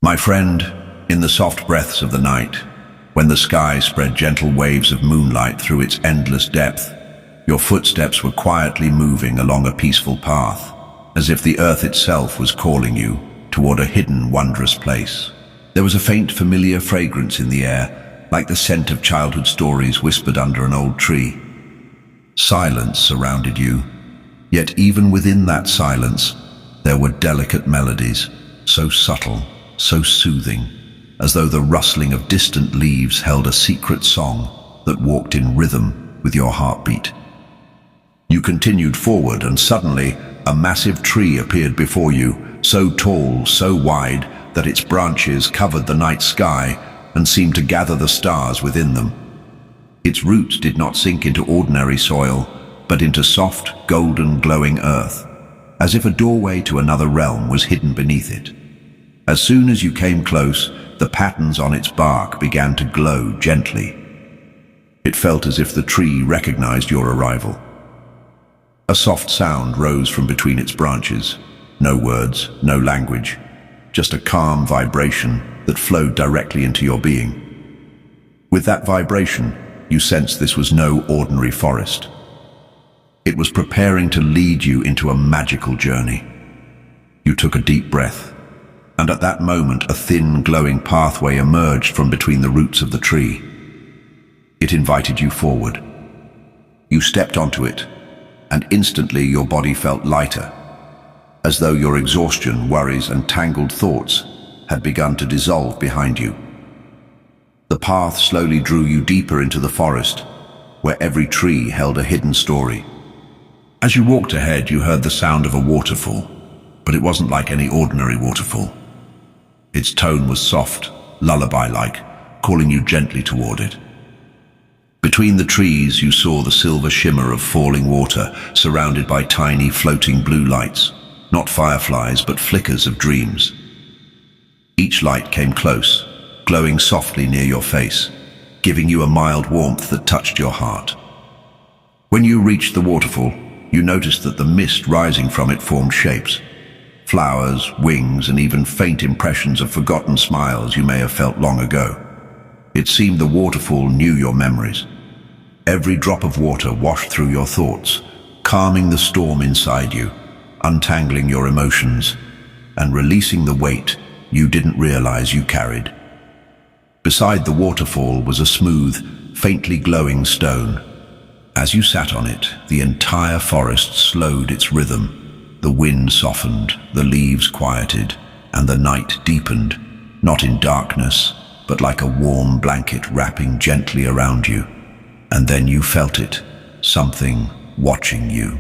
My friend, in the soft breaths of the night, when the sky spread gentle waves of moonlight through its endless depth, your footsteps were quietly moving along a peaceful path, as if the earth itself was calling you toward a hidden, wondrous place. There was a faint, familiar fragrance in the air, like the scent of childhood stories whispered under an old tree. Silence surrounded you, yet even within that silence, there were delicate melodies, so subtle, so soothing, as though the rustling of distant leaves held a secret song that walked in rhythm with your heartbeat. You continued forward, and suddenly a massive tree appeared before you, so tall, so wide, that its branches covered the night sky and seemed to gather the stars within them. Its roots did not sink into ordinary soil, but into soft, golden, glowing earth, as if a doorway to another realm was hidden beneath it. As soon as you came close, the patterns on its bark began to glow gently. It felt as if the tree recognized your arrival. A soft sound rose from between its branches. No words, no language, just a calm vibration that flowed directly into your being. With that vibration, you sensed this was no ordinary forest. It was preparing to lead you into a magical journey. You took a deep breath, and at that moment a thin, glowing pathway emerged from between the roots of the tree. It invited you forward. You stepped onto it, and instantly your body felt lighter, as though your exhaustion, worries, and tangled thoughts had begun to dissolve behind you. The path slowly drew you deeper into the forest, where every tree held a hidden story. As you walked ahead, you heard the sound of a waterfall, but it wasn't like any ordinary waterfall. Its tone was soft, lullaby-like, calling you gently toward it. Between the trees, you saw the silver shimmer of falling water, surrounded by tiny, floating blue lights, not fireflies, but flickers of dreams. Each light came close, glowing softly near your face, giving you a mild warmth that touched your heart. When you reached the waterfall, you noticed that the mist rising from it formed shapes. Flowers, wings, and even faint impressions of forgotten smiles you may have felt long ago. It seemed the waterfall knew your memories. Every drop of water washed through your thoughts, calming the storm inside you, untangling your emotions, and releasing the weight you didn't realize you carried. Beside the waterfall was a smooth, faintly glowing stone. As you sat on it, the entire forest slowed its rhythm. The wind softened, the leaves quieted, and the night deepened, not in darkness, but like a warm blanket wrapping gently around you. And then you felt it, something watching you.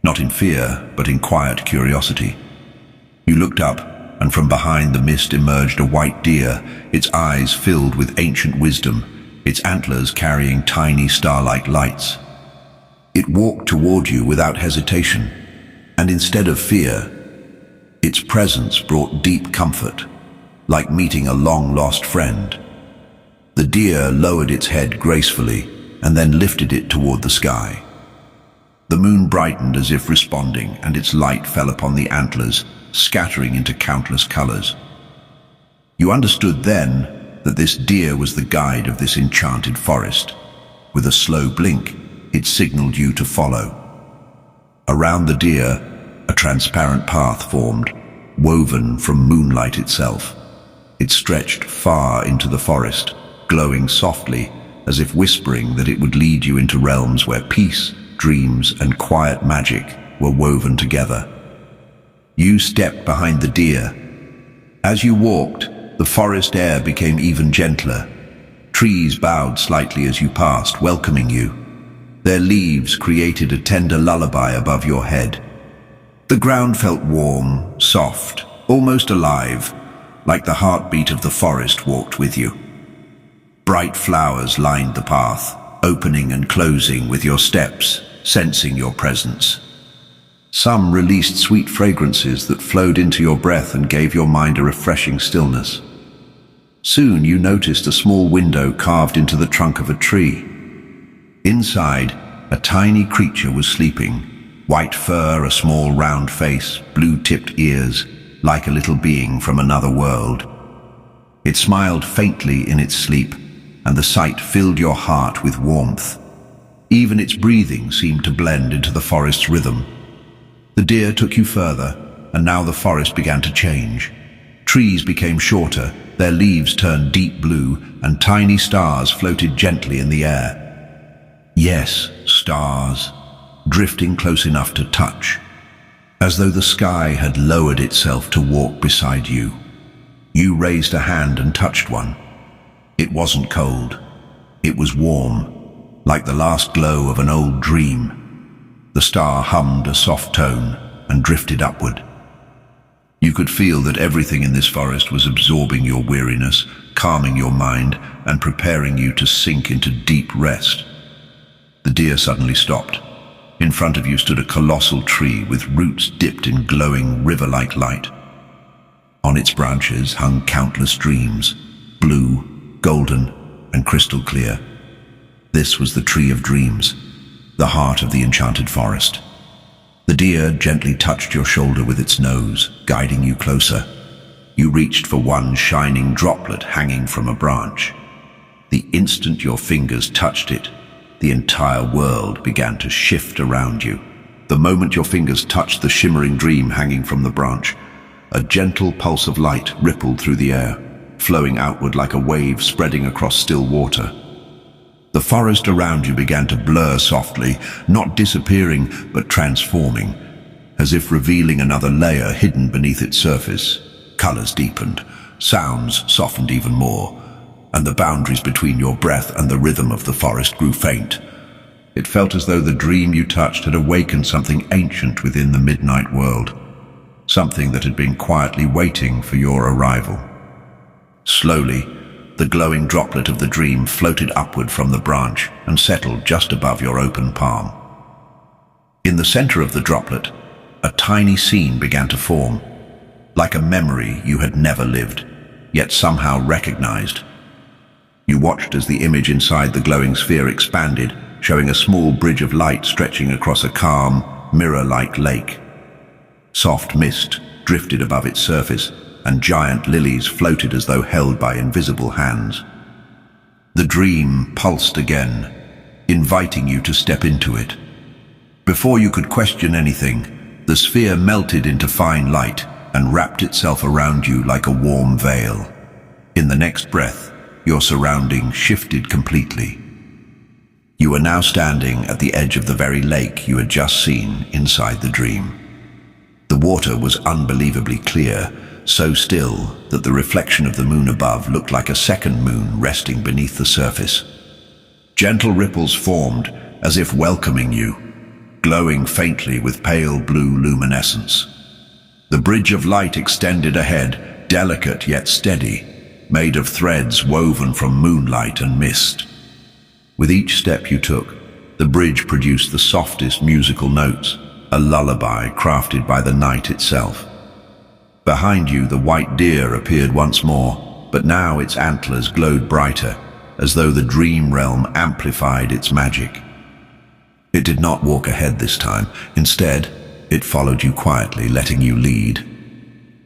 Not in fear, but in quiet curiosity. You looked up, and from behind the mist emerged a white deer, its eyes filled with ancient wisdom, its antlers carrying tiny star-like lights. It walked toward you without hesitation, and instead of fear, its presence brought deep comfort, like meeting a long-lost friend. The deer lowered its head gracefully and then lifted it toward the sky. The moon brightened as if responding, and its light fell upon the antlers, scattering into countless colors. You understood then that this deer was the guide of this enchanted forest. With a slow blink, it signaled you to follow. Around the deer, a transparent path formed, woven from moonlight itself. It stretched far into the forest, glowing softly, as if whispering that it would lead you into realms where peace, dreams, and quiet magic were woven together. You stepped behind the deer. As you walked, the forest air became even gentler. Trees bowed slightly as you passed, welcoming you. Their leaves created a tender lullaby above your head. The ground felt warm, soft, almost alive, like the heartbeat of the forest walked with you. Bright flowers lined the path, opening and closing with your steps, sensing your presence. Some released sweet fragrances that flowed into your breath and gave your mind a refreshing stillness. Soon you noticed a small window carved into the trunk of a tree. Inside, a tiny creature was sleeping. White fur, a small round face, blue-tipped ears, like a little being from another world. It smiled faintly in its sleep, and the sight filled your heart with warmth. Even its breathing seemed to blend into the forest's rhythm. The deer took you further, and now the forest began to change. Trees became shorter, their leaves turned deep blue, and tiny stars floated gently in the air. Yes, stars, drifting close enough to touch, as though the sky had lowered itself to walk beside you. You raised a hand and touched one. It wasn't cold. It was warm, like the last glow of an old dream. The star hummed a soft tone and drifted upward. You could feel that everything in this forest was absorbing your weariness, calming your mind, and preparing you to sink into deep rest. The deer suddenly stopped. In front of you stood a colossal tree with roots dipped in glowing river-like light. On its branches hung countless dreams, blue, golden, and crystal clear. This was the Tree of Dreams, the heart of the enchanted forest. The deer gently touched your shoulder with its nose, guiding you closer. You reached for one shining droplet hanging from a branch. The instant your fingers touched it, the entire world began to shift around you. The moment your fingers touched the shimmering dream hanging from the branch, a gentle pulse of light rippled through the air, flowing outward like a wave spreading across still water. The forest around you began to blur softly, not disappearing, but transforming, as if revealing another layer hidden beneath its surface. Colors deepened, sounds softened even more, and the boundaries between your breath and the rhythm of the forest grew faint. It felt as though the dream you touched had awakened something ancient within the midnight world, something that had been quietly waiting for your arrival. Slowly, the glowing droplet of the dream floated upward from the branch and settled just above your open palm. In the center of the droplet, a tiny scene began to form, like a memory you had never lived, yet somehow recognized. You watched as the image inside the glowing sphere expanded, showing a small bridge of light stretching across a calm, mirror-like lake. Soft mist drifted above its surface, and giant lilies floated as though held by invisible hands. The dream pulsed again, inviting you to step into it. Before you could question anything, the sphere melted into fine light and wrapped itself around you like a warm veil. In the next breath, your surroundings shifted completely. You were now standing at the edge of the very lake you had just seen inside the dream. The water was unbelievably clear, so still that the reflection of the moon above looked like a second moon resting beneath the surface. Gentle ripples formed, as if welcoming you, glowing faintly with pale blue luminescence. The bridge of light extended ahead, delicate yet steady, made of threads woven from moonlight and mist. With each step you took, the bridge produced the softest musical notes, a lullaby crafted by the night itself. Behind you, the white deer appeared once more, but now its antlers glowed brighter, as though the dream realm amplified its magic. It did not walk ahead this time. Instead, it followed you quietly, letting you lead.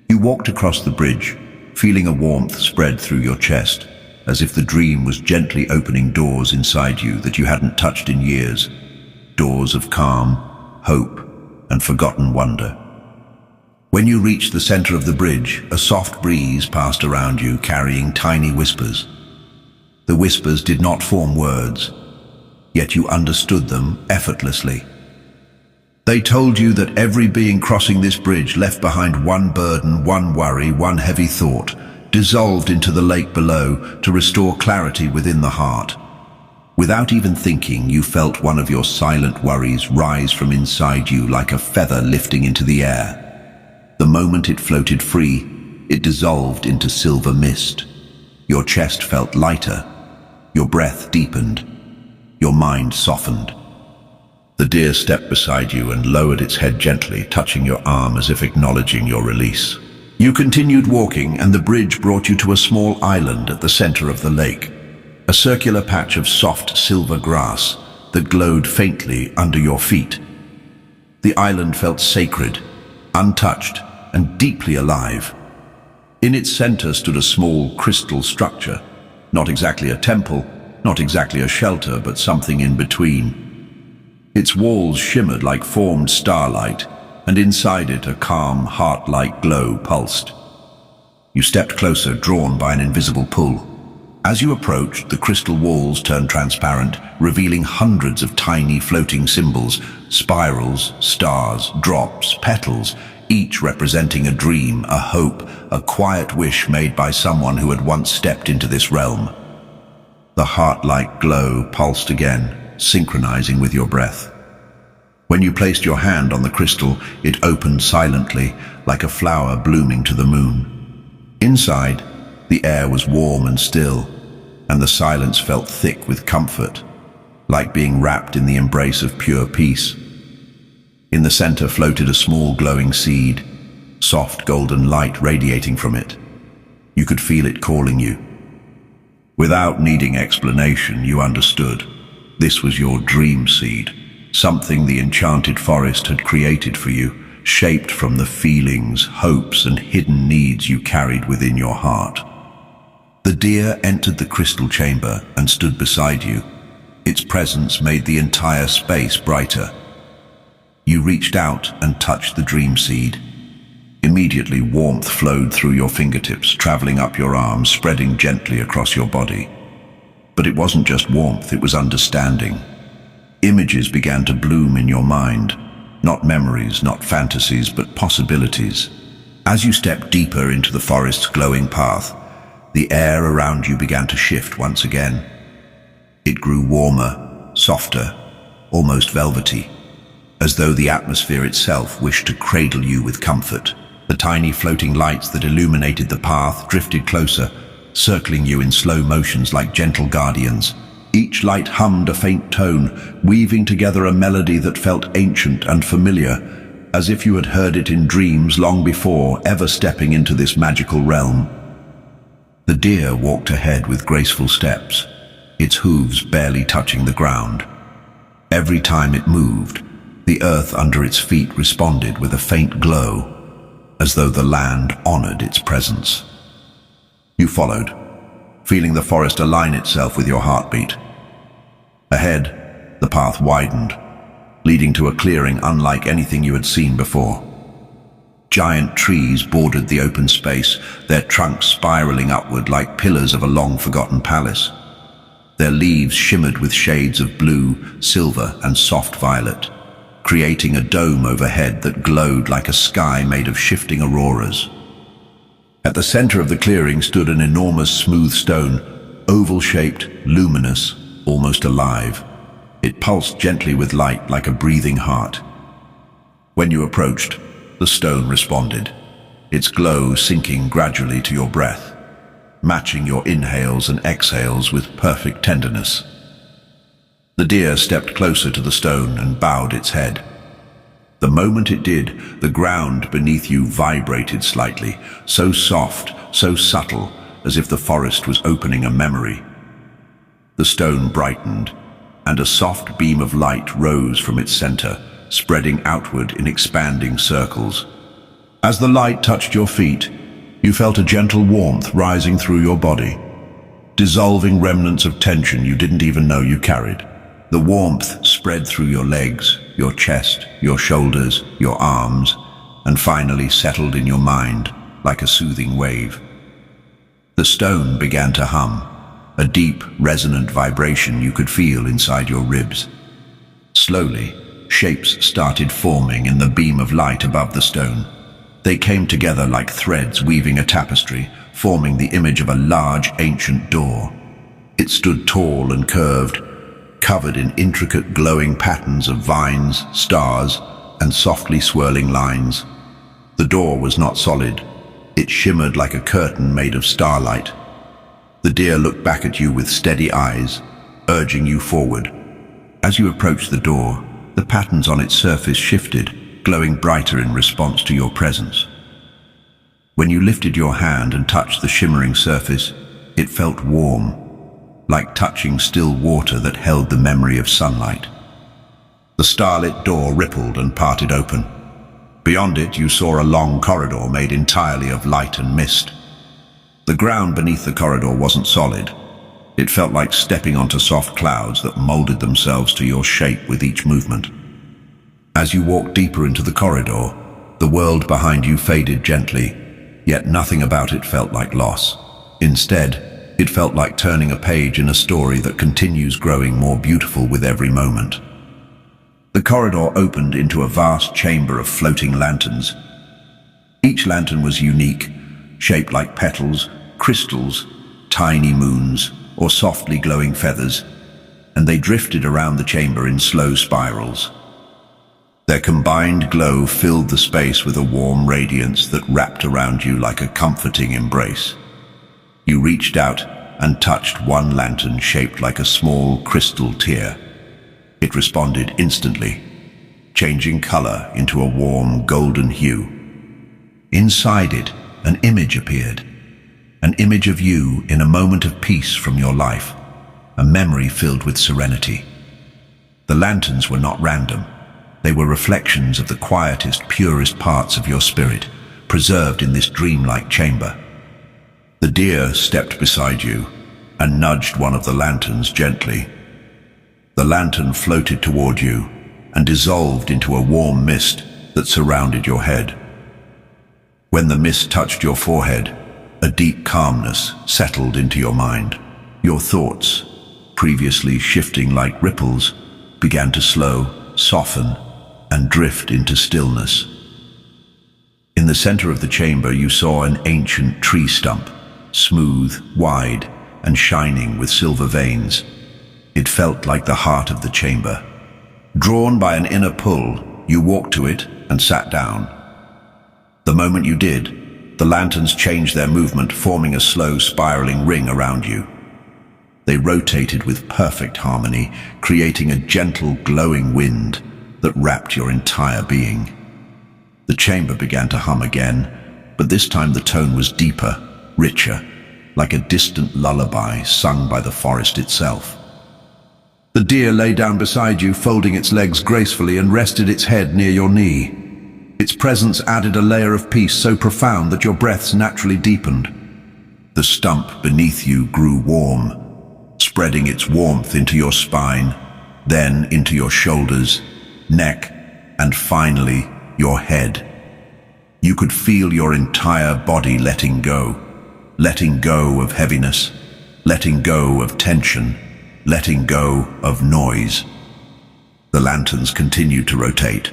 You walked across the bridge, feeling a warmth spread through your chest, as if the dream was gently opening doors inside you that you hadn't touched in years. Doors of calm, hope, and forgotten wonder. When you reached the center of the bridge, a soft breeze passed around you, carrying tiny whispers. The whispers did not form words, yet you understood them effortlessly. They told you that every being crossing this bridge left behind one burden, one worry, one heavy thought, dissolved into the lake below to restore clarity within the heart. Without even thinking, you felt one of your silent worries rise from inside you like a feather lifting into the air. The moment it floated free, it dissolved into silver mist. Your chest felt lighter, your breath deepened, your mind softened. The deer stepped beside you and lowered its head gently, touching your arm as if acknowledging your release. You continued walking, and the bridge brought you to a small island at the center of the lake, a circular patch of soft silver grass that glowed faintly under your feet. The island felt sacred, untouched, and deeply alive. In its center stood a small crystal structure, not exactly a temple, not exactly a shelter, but something in between. Its walls shimmered like formed starlight, and inside it a calm, heart-like glow pulsed. You stepped closer, drawn by an invisible pull. As you approached, the crystal walls turned transparent, revealing hundreds of tiny floating symbols, spirals, stars, drops, petals, each representing a dream, a hope, a quiet wish made by someone who had once stepped into this realm. The heart-like glow pulsed again, synchronizing with your breath. When you placed your hand on the crystal, it opened silently, like a flower blooming to the moon. Inside, the air was warm and still, and the silence felt thick with comfort, like being wrapped in the embrace of pure peace. In the center floated a small glowing seed, soft golden light radiating from it. You could feel it calling you. Without needing explanation, you understood. This was your dream seed, something the enchanted forest had created for you, shaped from the feelings, hopes, and hidden needs you carried within your heart. The deer entered the crystal chamber and stood beside you. Its presence made the entire space brighter. You reached out and touched the dream seed. Immediately, warmth flowed through your fingertips, traveling up your arms, spreading gently across your body. But it wasn't just warmth, it was understanding. Images began to bloom in your mind, not memories, not fantasies, but possibilities. As you stepped deeper into the forest's glowing path, the air around you began to shift once again. It grew warmer, softer, almost velvety, as though the atmosphere itself wished to cradle you with comfort. The tiny floating lights that illuminated the path drifted closer, circling you in slow motions like gentle guardians. Each light hummed a faint tone, weaving together a melody that felt ancient and familiar, as if you had heard it in dreams long before ever stepping into this magical realm. The deer walked ahead with graceful steps, its hooves barely touching the ground. Every time it moved, the earth under its feet responded with a faint glow, as though the land honored its presence. You followed, feeling the forest align itself with your heartbeat. Ahead, the path widened, leading to a clearing unlike anything you had seen before. Giant trees bordered the open space, their trunks spiraling upward like pillars of a long-forgotten palace. Their leaves shimmered with shades of blue, silver, and soft violet, creating a dome overhead that glowed like a sky made of shifting auroras. At the center of the clearing stood an enormous smooth stone, oval-shaped, luminous, almost alive. It pulsed gently with light like a breathing heart. When you approached, the stone responded, its glow sinking gradually to your breath, matching your inhales and exhales with perfect tenderness. The deer stepped closer to the stone and bowed its head. The moment it did, the ground beneath you vibrated slightly, so soft, so subtle, as if the forest was opening a memory. The stone brightened, and a soft beam of light rose from its center, spreading outward in expanding circles. As the light touched your feet, you felt a gentle warmth rising through your body, dissolving remnants of tension you didn't even know you carried. The warmth spread through your legs, your chest, your shoulders, your arms, and finally settled in your mind like a soothing wave. The stone began to hum, a deep, resonant vibration you could feel inside your ribs. Slowly, shapes started forming in the beam of light above the stone. They came together like threads weaving a tapestry, forming the image of a large, ancient door. It stood tall and curved, covered in intricate glowing patterns of vines, stars, and softly swirling lines. The door was not solid. It shimmered like a curtain made of starlight. The deer looked back at you with steady eyes, urging you forward. As you approached the door, the patterns on its surface shifted, glowing brighter in response to your presence. When you lifted your hand and touched the shimmering surface, it felt warm, like touching still water that held the memory of sunlight. The starlit door rippled and parted open. Beyond it, you saw a long corridor made entirely of light and mist. The ground beneath the corridor wasn't solid. It felt like stepping onto soft clouds that molded themselves to your shape with each movement. As you walked deeper into the corridor, the world behind you faded gently, yet nothing about it felt like loss. Instead, it felt like turning a page in a story that continues growing more beautiful with every moment. The corridor opened into a vast chamber of floating lanterns. Each lantern was unique, shaped like petals, crystals, tiny moons, or softly glowing feathers, and they drifted around the chamber in slow spirals. Their combined glow filled the space with a warm radiance that wrapped around you like a comforting embrace. You reached out and touched one lantern shaped like a small crystal tear. It responded instantly, changing color into a warm golden hue. Inside it, an image appeared. An image of you in a moment of peace from your life, a memory filled with serenity. The lanterns were not random. They were reflections of the quietest, purest parts of your spirit, preserved in this dreamlike chamber. The deer stepped beside you and nudged one of the lanterns gently. The lantern floated toward you and dissolved into a warm mist that surrounded your head. When the mist touched your forehead, a deep calmness settled into your mind. Your thoughts, previously shifting like ripples, began to slow, soften, and drift into stillness. In the center of the chamber, you saw an ancient tree stump, smooth, wide, and shining with silver veins. It felt like the heart of the chamber. Drawn by an inner pull, you walked to it and sat down. The moment you did, the lanterns changed their movement, forming a slow, spiraling ring around you. They rotated with perfect harmony, creating a gentle, glowing wind that wrapped your entire being. The chamber began to hum again, but this time the tone was deeper, richer, like a distant lullaby sung by the forest itself. The deer lay down beside you, folding its legs gracefully, and rested its head near your knee. Its presence added a layer of peace so profound that your breaths naturally deepened. The stump beneath you grew warm, spreading its warmth into your spine, then into your shoulders, neck, and finally, your head. You could feel your entire body letting go of heaviness, letting go of tension, letting go of noise. The lanterns continued to rotate,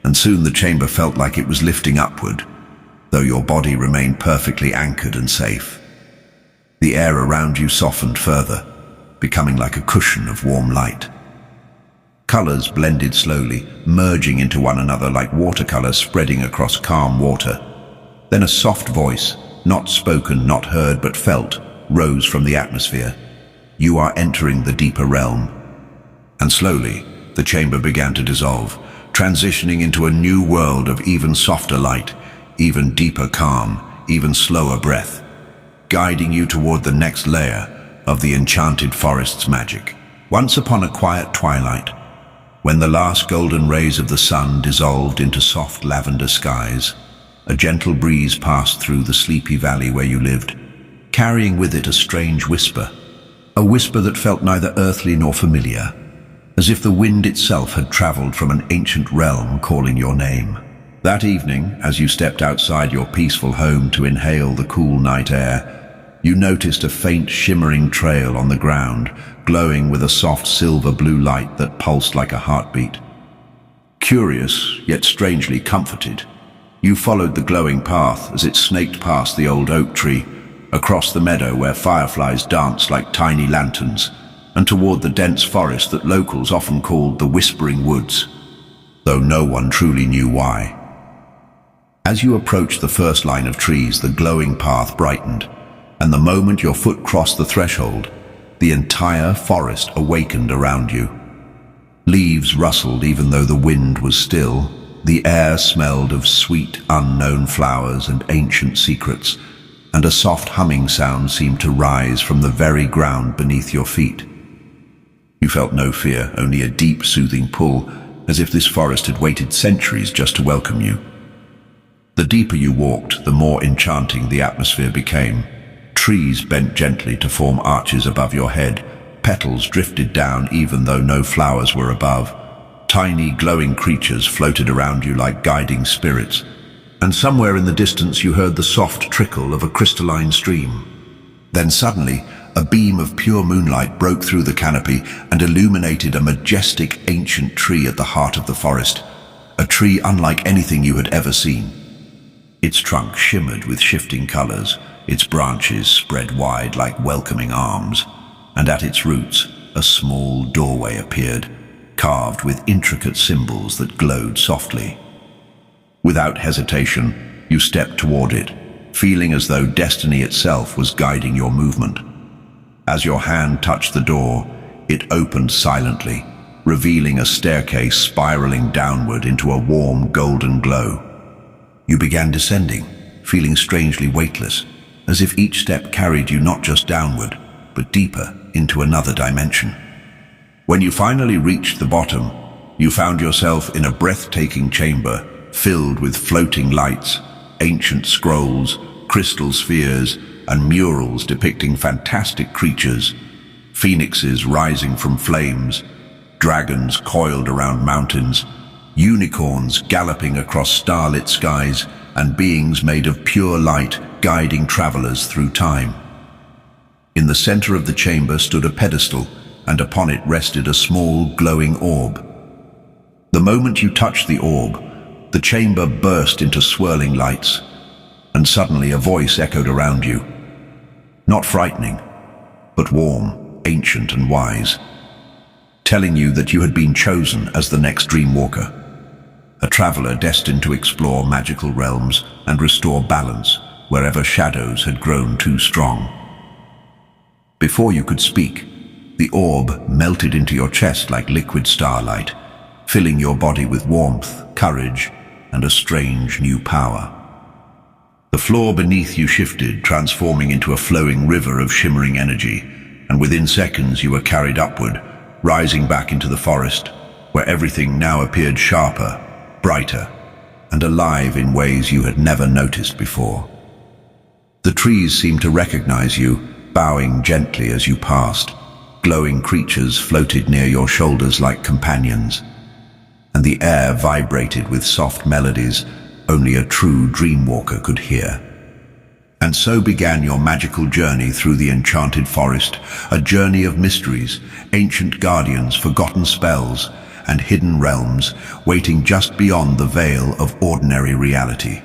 and soon the chamber felt like it was lifting upward, though your body remained perfectly anchored and safe. The air around you softened further, becoming like a cushion of warm light. Colors blended slowly, merging into one another like watercolors spreading across calm water. Then a soft voice, not spoken, not heard, but felt, rose from the atmosphere. You are entering the deeper realm. And slowly, the chamber began to dissolve, transitioning into a new world of even softer light, even deeper calm, even slower breath, guiding you toward the next layer of the enchanted forest's magic. Once upon a quiet twilight, when the last golden rays of the sun dissolved into soft lavender skies, a gentle breeze passed through the sleepy valley where you lived, carrying with it a strange whisper, a whisper that felt neither earthly nor familiar, as if the wind itself had traveled from an ancient realm calling your name. That evening, as you stepped outside your peaceful home to inhale the cool night air, you noticed a faint shimmering trail on the ground, glowing with a soft silver-blue light that pulsed like a heartbeat. Curious, yet strangely comforted, you followed the glowing path as it snaked past the old oak tree, across the meadow where fireflies danced like tiny lanterns, and toward the dense forest that locals often called the Whispering Woods, though no one truly knew why. As you approached the first line of trees, the glowing path brightened, and the moment your foot crossed the threshold, the entire forest awakened around you. Leaves rustled even though the wind was still. The air smelled of sweet, unknown flowers and ancient secrets, and a soft humming sound seemed to rise from the very ground beneath your feet. You felt no fear, only a deep, soothing pull, as if this forest had waited centuries just to welcome you. The deeper you walked, the more enchanting the atmosphere became. Trees bent gently to form arches above your head. Petals drifted down even though no flowers were above. Tiny glowing creatures floated around you like guiding spirits. And somewhere in the distance you heard the soft trickle of a crystalline stream. Then suddenly, a beam of pure moonlight broke through the canopy and illuminated a majestic ancient tree at the heart of the forest. A tree unlike anything you had ever seen. Its trunk shimmered with shifting colors, its branches spread wide like welcoming arms, and at its roots a small doorway appeared, carved with intricate symbols that glowed softly. Without hesitation, you stepped toward it, feeling as though destiny itself was guiding your movement. As your hand touched the door, it opened silently, revealing a staircase spiraling downward into a warm golden glow. You began descending, feeling strangely weightless, as if each step carried you not just downward, but deeper into another dimension. When you finally reached the bottom, you found yourself in a breathtaking chamber filled with floating lights, ancient scrolls, crystal spheres, and murals depicting fantastic creatures, phoenixes rising from flames, dragons coiled around mountains, unicorns galloping across starlit skies, and beings made of pure light guiding travelers through time. In the center of the chamber stood a pedestal, and upon it rested a small glowing orb. The moment you touched the orb, the chamber burst into swirling lights, and suddenly a voice echoed around you. Not frightening, but warm, ancient and wise, telling you that you had been chosen as the next dreamwalker, a traveler destined to explore magical realms and restore balance wherever shadows had grown too strong. Before you could speak, the orb melted into your chest like liquid starlight, filling your body with warmth, courage, and a strange new power. The floor beneath you shifted, transforming into a flowing river of shimmering energy, and within seconds you were carried upward, rising back into the forest, where everything now appeared sharper, brighter, and alive in ways you had never noticed before. The trees seemed to recognize you, bowing gently as you passed. Glowing creatures floated near your shoulders like companions, and the air vibrated with soft melodies only a true dreamwalker could hear. And so began your magical journey through the enchanted forest, a journey of mysteries, ancient guardians, forgotten spells, and hidden realms waiting just beyond the veil of ordinary reality.